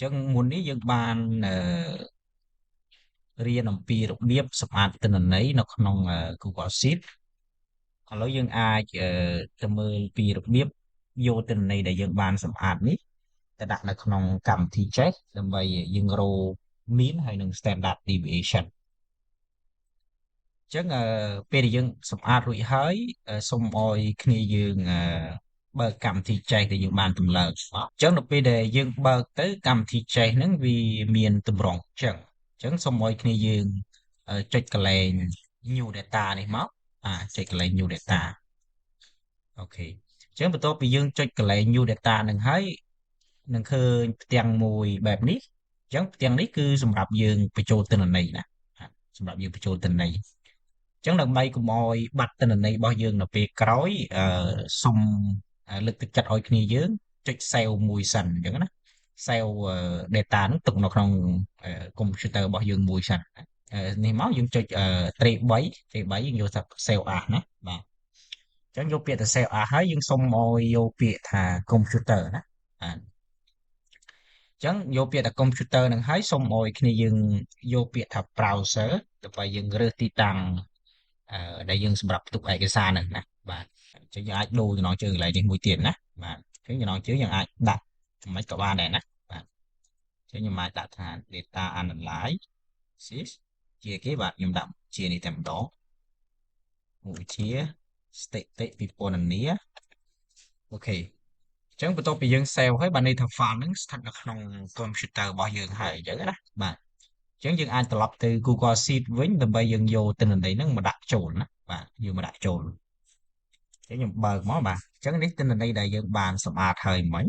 ចឹងមុននេះយើងបានរៀនអំពីរបៀបសម្អាតទិន្នន័យនៅក្នុងGoogle Sheet ឥឡូវយើងអាចទៅមើលពីរបៀបយកទិន្នន័យដែលយើងបានសម្អាតនេះទៅដាក់នៅក្នុងកម្មវិធីចេះដើម្បីយើងរក mean ហើយនិង standard deviation អញ្ចឹងពេលដែលយើងសម្អាតរួចហើយសូមឲ្យគ្នាយើងបើកកម្មវិធីចេះដែលយើងបានតម្លើងមកអញ្ចឹងនៅពេលដែលយើងបើកទៅកម្មវិធីចេះហ្នឹងវាមានទម្រង់អញ្ចឹងសូមឲ្យគ្នាយើងចុចកន្លែង new data នេះមកចុចកន្លែង new data អូខេអញ្ចឹងបន្ទាប់ពីយើងចុចកន្លែង new data ហ្នឹងហើយនឹងឃើញផ្ទាំងមួយបែបនេះអញ្ចឹងផ្ទាំងនេះគឺសម្រាប់យើងបញ្ចូលទិន្នន័យណាសម្រាប់យើងបញ្ចូលទិន្នន័យអញ្ចឹងដើម្បីកុំឲ្យបាត់ទិន្នន័យរបស់យើងនៅពេលក្រោយសូមលើកទឹកចិត្តឲ្យគ្នាយើងចុច save មួយសិនអញ្ចឹងណា save data ហ្នឹងទុកនៅក្នុងកុំព្យូទ័ររបស់យើងមួយសិននេះមកយើងចុចត្រេ3យើងយកថា save as ណាបាទអញ្ចឹងយកពាក្យថា save as ហើយយើងសុំឲ្យយកពាក្យថា computer ណាបាទអញ្ចឹងយកពាក្យថា computer នឹងហើយសុំឲ្យគ្នាយើងយកពាក្យថា browser ដើម្បីយើងរើសទីតាំងដែលយើងសម្រាប់ផ្ទុកឯកសារហ្នឹងណាបាទអញ្ចឹងយើងអាចដូរចំណងជើងកន្លែងនេះមួយទៀតណាបាទអញ្ចឹងចំណងជើងយើងអាចដាក់មិនក៏បានដែរណាបាទអញ្ចឹងខ្ញុំអាចដាក់ថា data analysis ជាគេបាទខ្ញុំដាក់ជានេះតែម្ដងមុខវិជ្ជាស្ថិតិពិពណ៌នាអូខេអញ្ចឹងបន្ទាប់ពីយើង save ហើយបានន័យថា file ហ្នឹងស្ថិតនៅក្នុង computer របស់យើងហើយអញ្ចឹងណាបាទអញ្ចឹងយើងអាចត្រឡប់ទៅ Google Sheet វិញដើម្បីយើងយកទិន្នន័យហ្នឹងមកដាក់ចូលណាបាទយកមកដាក់ចូលអញ្ចឹងខ្ញុំបើកមកបាទអញ្ចឹងនេះទិន្នន័យដែលយើងបានសម្អាតហើយមិញ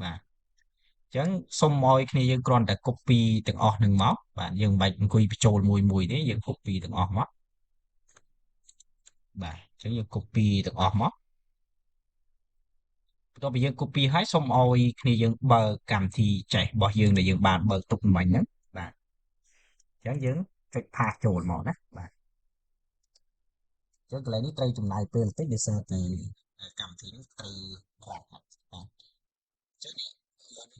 បាទអញ្ចឹងសូមឲ្យគ្នាយើងគ្រាន់តែ copy ទាំងអស់ហ្នឹងមកបាទយើងមិនបាច់អង្គុយបញ្ចូលមួយទេយើង copy ទាំងអស់មកបាទអញ្ចឹងយើង copy ទាំងអស់មកបន្ទាប់ពីយើង copy ហើយសូមឲ្យគ្នាយើងបើកកម្មវិធីចេះរបស់យើងដែលយើងបានបើកទុកមិញហ្នឹងបាទអញ្ចឹងយើងចុច pass ចូលមកណាបាទអញ្ចឹងកន្លែងនេះត្រូវចំណាយពេលបន្តិចដោយសារតែកម្មវិធីនេះត្រូវប្រាប់បាទអញ្ចឹងនេះ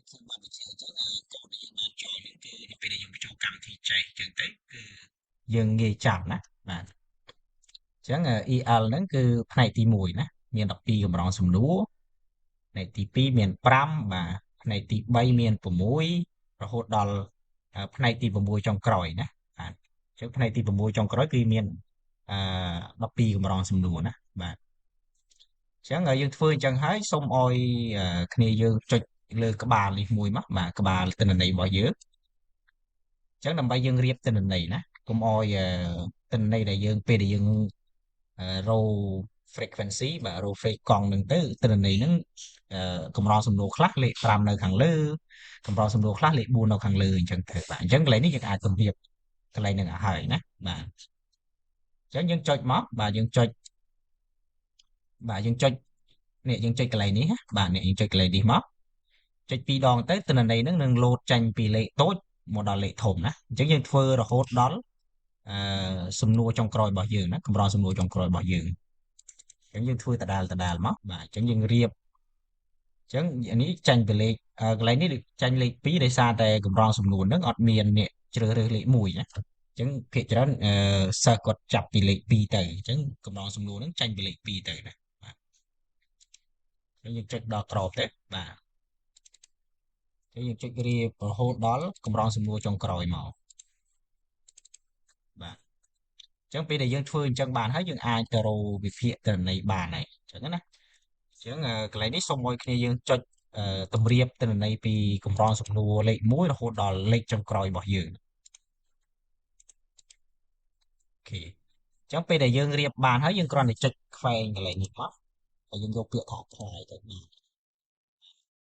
ខ្ញុំបានបញ្ជាក់អញ្ចឹងកូដដែលយើងបានចូលនេះគឺនៅពេលដែលយើងបញ្ចូលកម្មវិធីចេះអញ្ចឹងទៅគឺយើងងាយចាប់ណាបាទអញ្ចឹង EL ហ្នឹងគឺផ្នែកទី1ណាមាន12កម្រងសំណួរផ្នែកទី2មាន5បាទផ្នែកទី3មាន6រហូតដល់ផ្នែកទី6ចុងក្រោយណាបាទអញ្ចឹងផ្នែកទី6ចុងក្រោយគឺមាន12កម្រងសំណួរណាបាទអញ្ចឹងយើងធ្វើអញ្ចឹងហើយសូមឲ្យគ្នាយើងចុចលើក្បាលនេះមួយមកបាទក្បាលទិន្នន័យរបស់យើងអញ្ចឹងដើម្បីយើងរៀបទិន្នន័យណាកុំឲ្យទិន្នន័យដែលយើងពេលដែលយើងrow frequency បាទ row phase កង់ហ្នឹងទៅទិន្នន័យហ្នឹងកម្រងសំណួរខ្លះលេខ5នៅខាងលើកម្រងសំណួរខ្លះលេខ4នៅខាងលើអញ្ចឹងទៅបាទអញ្ចឹងកន្លែងនេះយើងអាចទំរៀបកន្លែងហ្នឹងឲ្យហើយណាបាទអញ្ចឹងយើងចុចមកបាទយើងចុចបាទយើងចុចនេះយើងចុចកន្លែងនេះណាបាទនេះយើងចុចកន្លែងនេះមកចុច2 ដងទៅទិន្នន័យហ្នឹងនឹងលោតចេញពីលេខតូចមកដល់លេខធំណាអញ្ចឹងយើងធ្វើរហូតដល់សំណួរចុងក្រោយរបស់យើងណាកម្រងសំណួរចុងក្រោយរបស់យើងអញ្ចឹងយើងធ្វើដដែលមកបាទអញ្ចឹងយើងរៀបអញ្ចឹងនេះចាញ់ពីលេខកន្លែងនេះចាញ់លេខ2ដោយសារតែកម្រងសំណួរហ្នឹងអត់មាននេះជ្រើសរើសលេខ1ណាអញ្ចឹងភាគច្រើនសិស្សគាត់ចាប់ពីលេខ2ទៅអញ្ចឹងកម្រងសំណួរហ្នឹងចាញ់ពីលេខ2ទៅណាបាទអញ្ចឹងយើងចុចដល់ក្របទៅបាទអញ្ចឹងយើងចុចរៀបរហូតដល់កម្រងសំណួរចុងក្រោយមកបាទអញ្ចឹងពេលដែលយើងធ្វើអញ្ចឹងបានហើយយើងអាចទៅរកវិភាគទិន្នន័យបានហើយអញ្ចឹងណាអញ្ចឹងកន្លែងនេះសូមឲ្យគ្នាយើងចុចតម្រៀបទិន្នន័យពីកម្រងសំណួរលេខ1រហូតដល់លេខចុងក្រោយរបស់យើងអូខេអញ្ចឹងពេលដែលយើងរៀបបានហើយយើងគ្រាន់តែចុចខ្វែងកន្លែងនេះមកហើយយើងយកពាក្យថា apply ទៅបាទ